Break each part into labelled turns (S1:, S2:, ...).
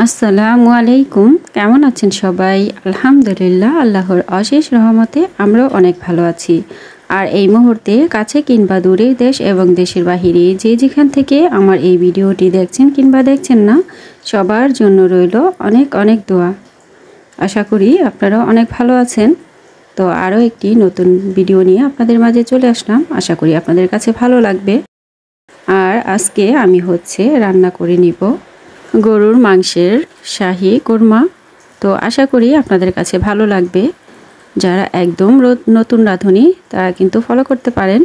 S1: আসসালামু আলাইকুম। কেমন আছেন সবাই? আলহামদুলিল্লাহ, আল্লাহর অশেষ রহমতে আমরাও অনেক ভালো আছি। আর এই মুহূর্তে কাছে কিংবা দূরে, দেশ এবং দেশের বাহিরে যে যেখান থেকে আমার এই ভিডিওটি দেখছেন কিংবা দেখছেন না, সবার জন্য রইল অনেক অনেক দোয়া। আশা করি আপনারাও অনেক ভালো আছেন। তো আরও একটি নতুন ভিডিও নিয়ে আপনাদের মাঝে চলে আসলাম। আশা করি আপনাদের কাছে ভালো লাগবে। আর আজকে আমি রান্না করে নিব গরুর মাংসের শাহী কোরমা। তো আশা করি আপনাদের কাছে ভালো লাগবে। যারা একদম নতুন রাঁধুনি তারা কিন্তু ফলো করতে পারেন।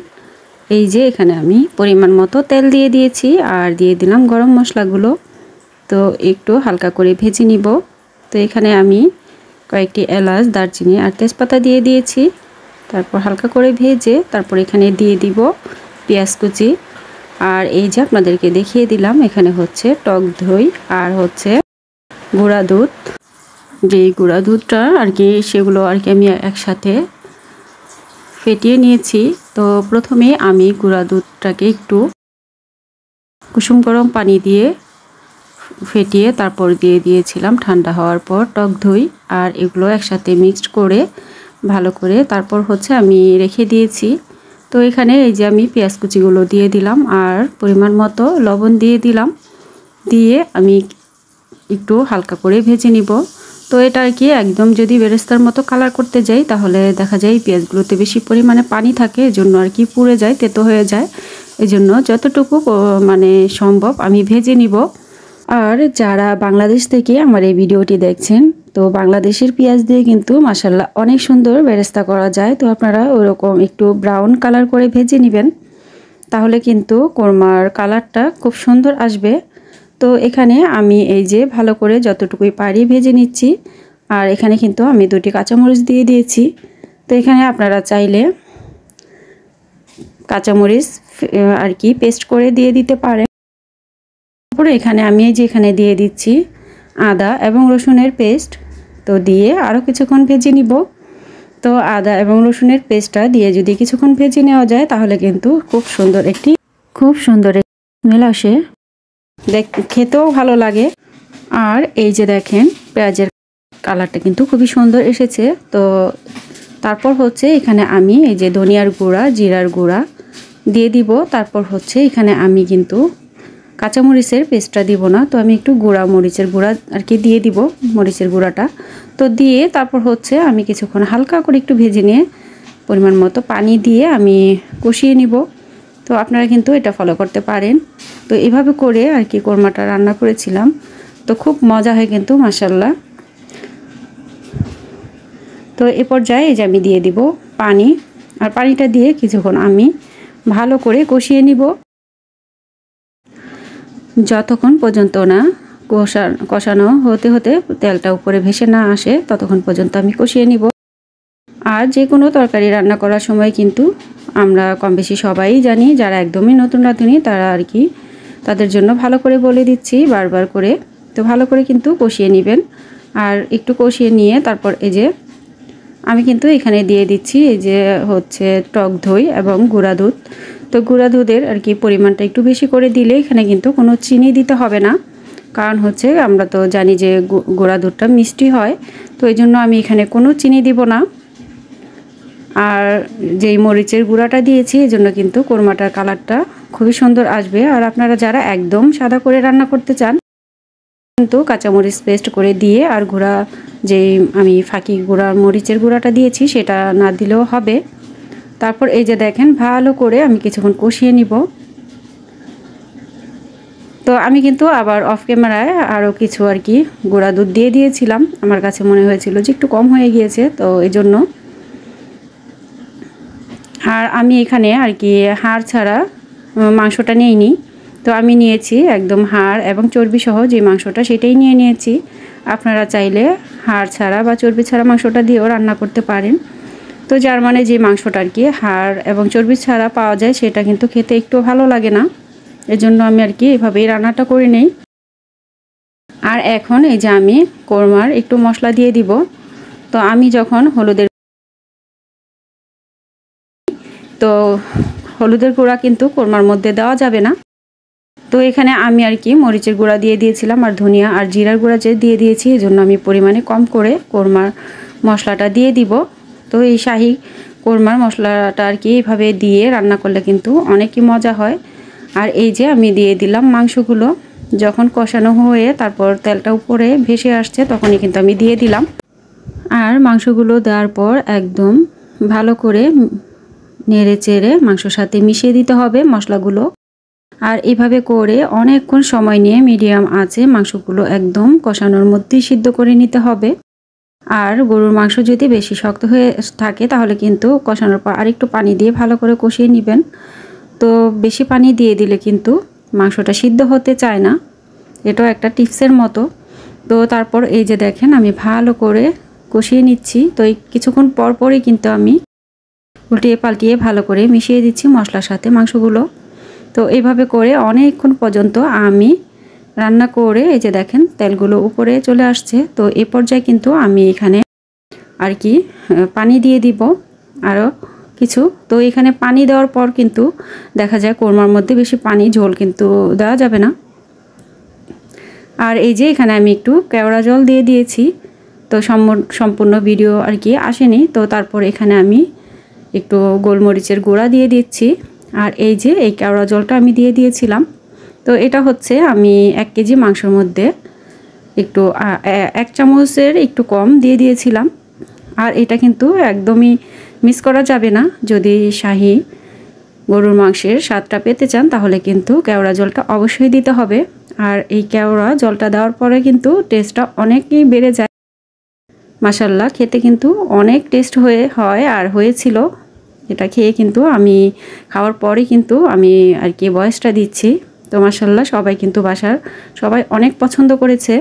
S1: এই যে এখানে আমি পরিমাণ মতো তেল দিয়ে দিয়েছি আর দিয়ে দিলাম গরম মশলাগুলো। তো একটু হালকা করে ভেজে নিব। তো এখানে আমি কয়েকটি এলাচ, দারচিনি আর তেজপাতা দিয়ে দিয়েছি। তারপর হালকা করে ভেজে তারপর এখানে দিয়ে দিব পেঁয়াজ কুচি। আর এই যে আপনাদেরকে দেখিয়ে দিলাম এখানে টক দই আর গুঁড়া দুধ। যেই গুঁড়া দুধটা সেগুলো আমি একসাথে ফেটিয়ে নিয়েছি। তো প্রথমে আমি গুঁড়া দুধটাকে একটু কুসুম গরম পানি দিয়ে ফেটিয়ে তারপর দিয়ে দিয়েছিলাম ঠান্ডা হওয়ার পর টক দই। আর এগুলো একসাথে মিক্সড করে ভালো করে তারপর আমি রেখে দিয়েছি। তো এখানে এই যে আমি পেঁয়াজ কুচিগুলো দিয়ে দিলাম আর পরিমাণ মতো লবণ দিয়ে দিলাম। দিয়ে আমি একটু হালকা করে ভেজে নিব। তো এটা একদম যদি বেরেস্তার মতো কালার করতে যাই তাহলে দেখা যায় পেঁয়াজগুলোতে বেশি পরিমাণে পানি থাকে, এজন্য পুড়ে যায়, তেতো হয়ে যায়। এজন্য যতটুকু সম্ভব আমি ভেজে নিব। আর যারা বাংলাদেশ থেকে আমার এই ভিডিওটি দেখছেন, তো বাংলাদেশের পেঁয়াজ দিয়ে কিন্তু মাশাআল্লাহ অনেক সুন্দর বেরেস্তা করা যায়। তো আপনারা ওরকম একটু ব্রাউন কালার করে ভেজে নেবেন, তাহলে কিন্তু কোরমার কালারটা খুব সুন্দর আসবে। তো এখানে আমি এই যে ভালো করে যতটুকুই পারি ভেজে নিচ্ছি। আর এখানে কিন্তু আমি 2টি কাঁচামরিচ দিয়ে দিয়েছি। তো এখানে আপনারা চাইলে কাঁচামরিচ পেস্ট করে দিয়ে দিতে পারেন। তারপরে এখানে আমি এখানে দিয়ে দিচ্ছি আদা এবং রসুনের পেস্ট। তো দিয়ে আরও কিছুক্ষণ ভেজে নিব। তো আদা এবং রসুনের পেস্টটা দিয়ে যদি কিছুক্ষণ ভেজে নেওয়া যায় তাহলে কিন্তু খুব সুন্দর একটি স্মেল আসে, খেতেও ভালো লাগে। আর এই যে দেখেন পেঁয়াজের কালারটা কিন্তু খুবই সুন্দর এসেছে। তো তারপর এখানে আমি এই যে ধনিয়ার গুঁড়া, জিরার গুঁড়া দিয়ে দিব। তারপর এখানে আমি কিন্তু কাঁচামরিচের পেস্টটা দিব না, তো আমি একটু মরিচের গুঁড়া দিয়ে দিব, মরিচের গুঁড়াটা। তো দিয়ে তারপর আমি কিছুক্ষণ হালকা করে একটু ভেজে নিয়ে পরিমাণ মতো পানি দিয়ে আমি কষিয়ে নিব। তো আপনারা কিন্তু এটা ফলো করতে পারেন। তো এভাবে করে কোরমাটা রান্না করেছিলাম। তো খুব মজা হয় কিন্তু মাশাআল্লাহ। তো এ পর্যায়ে এই যে আমি দিয়ে দিব পানি। আর পানিটা দিয়ে কিছুক্ষণ আমি ভালো করে কষিয়ে নিব, যতক্ষণ পর্যন্ত না কষানো হতে হতে তেলটা উপরে ভেসে না আসে ততক্ষণ পর্যন্ত আমি কষিয়ে নিব। আর যে কোনো তরকারি রান্না করার সময় কিন্তু আমরা কম বেশি সবাই জানি, যারা একদমই নতুন রাঁধুনি তারা তাদের জন্য ভালো করে বলে দিচ্ছি বারবার করে। তো ভালো করে কিন্তু কষিয়ে নেবেন। আর একটু কষিয়ে নিয়ে তারপর এই যে আমি কিন্তু এখানে দিয়ে দিচ্ছি এই যে টক দই এবং গুঁড়া দুধ। তো গুঁড়া দুধের পরিমাণটা একটু বেশি করে দিলে এখানে কিন্তু কোনো চিনি দিতে হবে না, কারণ আমরা তো জানি যে গুঁড়া দুধটা মিষ্টি হয়। তো এই জন্য আমি এখানে কোনো চিনি দিব না। আর যেই মরিচের গুঁড়াটা দিয়েছি এই জন্য কিন্তু কোরমাটার কালারটা খুবই সুন্দর আসবে। আর আপনারা যারা একদম সাদা করে রান্না করতে চান কিন্তু কাঁচামরিচ পেস্ট করে দিয়ে আর যেই আমি ফাঁকি মরিচের গুঁড়াটা দিয়েছি সেটা না দিলেও হবে। তারপর এই যে দেখেন ভালো করে আমি কিছুক্ষণ কষিয়ে নিব। তো আমি কিন্তু আবার অফ ক্যামেরায় আরও কিছু গুঁড়া দুধ দিয়ে দিয়েছিলাম। আমার কাছে মনে হয়েছিল যে একটু কম হয়ে গিয়েছে, তো এই জন্য। আর আমি এখানে হাড় ছাড়া মাংসটা নিইনি। তো আমি নিয়েছি একদম হাড় এবং চর্বি সহ যে মাংসটা সেটাই নিয়েছি। আপনারা চাইলে হাড় ছাড়া বা চর্বি ছাড়া মাংসটা দিয়েও রান্না করতে পারেন। তো যার যে মাংসটা হাড় এবং চর্বি ছাড়া পাওয়া যায় সেটা কিন্তু খেতে একটু ভালো লাগে না, এজন্য আমি এভাবেই রান্নাটা করে নেই। আর এখন এই যে আমি কোরমার একটু মশলা দিয়ে দিব। তো আমি যখন হলুদের গুঁড়া কিন্তু কোরমার মধ্যে দেওয়া যাবে না। তো এখানে আমি আর কি মরিচের গুঁড়া দিয়ে দিয়েছিলাম আর ধনিয়া আর জিরার গুঁড়া যে দিয়ে দিয়েছি, এজন্য আমি পরিমাণে কম করে কোরমার মশলাটা দিয়ে দিব। তো এই শাহি কোরমার মশলাটা আর কি এইভাবে দিয়ে রান্না করলে কিন্তু অনেকই মজা হয়। আর এই যে আমি দিয়ে দিলাম মাংসগুলো, যখন কষানো হয়ে তারপর তেলটা উপরে ভেসে আসছে তখনই কিন্তু আমি দিয়ে দিলাম। আর মাংসগুলো দেওয়ার পর একদম ভালো করে নেড়ে চেড়ে মাংসর সাথে মিশিয়ে দিতে হবে মশলাগুলো। আর এভাবে করে অনেকক্ষণ সময় নিয়ে মিডিয়াম আঁচে মাংসগুলো একদম কষানোর মধ্যেই সিদ্ধ করে নিতে হবে। আর গরুর মাংস যদি বেশি শক্ত হয়ে থাকে তাহলে কিন্তু কষানোর পর আরেকটু পানি দিয়ে ভালো করে কষিয়ে নেবেন। তো বেশি পানি দিয়ে দিলে কিন্তু মাংসটা সিদ্ধ হতে চায় না, এটাও একটা টিপসের মতো। তো তারপর এই যে দেখেন আমি ভালো করে কষিয়ে নিচ্ছি। তো এই কিছুক্ষণ পর পরই কিন্তু আমি উল্টিয়ে পাল্টিয়ে ভালো করে মিশিয়ে দিচ্ছি মশলার সাথে মাংসগুলো। তো এইভাবে করে অনেকক্ষণ পর্যন্ত আমি রান্না করে এই যে দেখেন তেলগুলো উপরে চলে আসছে। তো এই পর্যায়ে কিন্তু আমি এখানে আর কি পানি দিয়ে দিব আরও কিছু। তো এখানে পানি দেওয়ার পর কিন্তু দেখা যায় কোরমার মধ্যে বেশি পানি ঝোল কিন্তু দেওয়া যাবে না। আর এই যে এখানে আমি একটু কেওড়া জল দিয়ে দিয়েছি। তো সম্পূর্ণ ভিডিও আর কি আসেনি। তো তারপর এখানে আমি একটু গোলমরিচের গুঁড়া দিয়ে দিচ্ছি। আর এই যে এই কেওড়া জলটা আমি দিয়ে দিয়েছিলাম। তো এটা হচ্ছে আমি 1 কেজি মাংসের মধ্যে একটু 1 চামচের একটু কম দিয়ে দিয়েছিলাম। আর এটা কিন্তু একদমই মিস করা যাবে না। যদি শাহি গরুর মাংসের স্বাদটা পেতে চান তাহলে কিন্তু কেওড়া জলটা অবশ্যই দিতে হবে। আর এই কেওড়া জলটা দেওয়ার পরে কিন্তু টেস্টটা অনেকই বেড়ে যায়। মাশাআল্লাহ খেতে কিন্তু অনেক টেস্ট হয় আর হয়েছিল। এটা খেয়ে কিন্তু আমি খাওয়ার পরে কিন্তু আমি আর কি ভয়েসটা দিচ্ছি। তো মাশাআল্লাহ সবাই কিন্তু বাসার সবাই অনেক পছন্দ করেছে।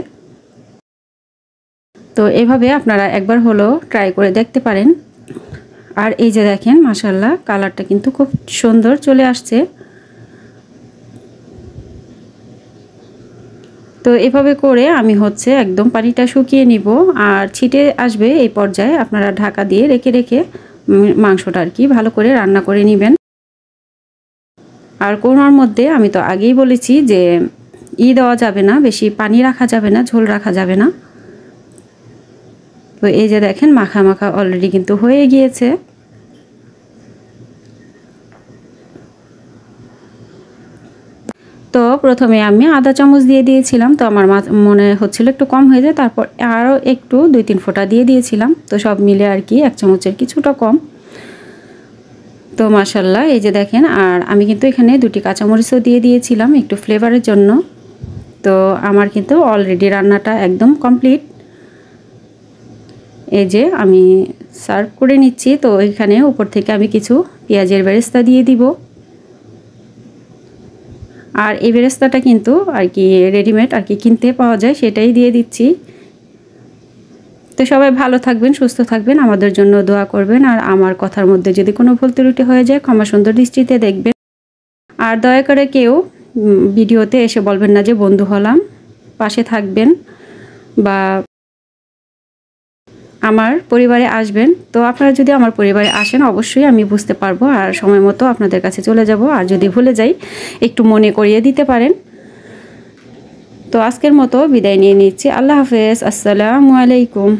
S1: তো এভাবে আপনারা একবার হলো ট্রাই করে দেখতে পারেন। আর এই যে দেখেন মাশাআল্লাহ কালারটা কিন্তু খুব সুন্দর চলে আসছে। তো এভাবে করে আমি হচ্ছে একদম পানিটা শুকিয়ে নিব। আর ছিটে আসবে এই পর্যায়ে আপনারা ঢাকা দিয়ে রেখে রেখে মাংসটা আর কি ভালো করে রান্না করে নেবেন। আর কোরমার মধ্যে আমি তো আগেই বলেছি যে দেওয়া যাবে না, বেশি পানি রাখা যাবে না, ঝোল রাখা যাবে না। তো এই যে দেখেন মাখা মাখা অলরেডি কিন্তু হয়ে গিয়েছে। তো প্রথমে আমি আধা চামচ দিয়ে দিয়েছিলাম। তো আমার মনে হচ্ছিল একটু কম হয়ে যায়, তারপর আরও একটু 2-3 ফোঁটা দিয়ে দিয়েছিলাম। তো সব মিলে আর কি 1 চামচের কিছুটা কম। তো মাশাআল্লাহ এই যে দেখেন, আর আমি কিন্তু এখানে 2টি কাঁচামরিচও দিয়ে দিয়েছিলাম একটু ফ্লেভারের জন্য। তো আমার কিন্তু অলরেডি রান্নাটা একদম কমপ্লিট। এই যে আমি সার্ভ করে নিচ্ছি। তো এখানে উপর থেকে আমি কিছু পেঁয়াজের বেরেস্তা দিয়ে দিব। আর এই বেরেস্তাটা কিন্তু আর কি রেডিমেড আর কি কিনতে পাওয়া যায়, সেটাই দিয়ে দিচ্ছি। তো সবাই ভালো থাকবেন, সুস্থ থাকবেন, আমাদের জন্য দোয়া করবেন। আর আমার কথার মধ্যে যদি কোনো ভুল ত্রুটি হয়ে যায় ক্ষমা সুন্দর দৃষ্টিতে দেখবেন। আর দয়া করে কেউ ভিডিওতে এসে বলবেন না যে বন্ধু হলাম, পাশে থাকবেন বা আমার পরিবারে আসবেন। তো আপনারা যদি আমার পরিবারে আসেন অবশ্যই আমি বুঝতে পারবো আর সময় মতো আপনাদের কাছে চলে যাব। আর যদি ভুলে যাই একটু মনে করিয়ে দিতে পারেন। তো আজকের মতো বিদায় নিয়ে নিচ্ছি। আল্লাহ হাফেজ, আসসালামু আলাইকুম।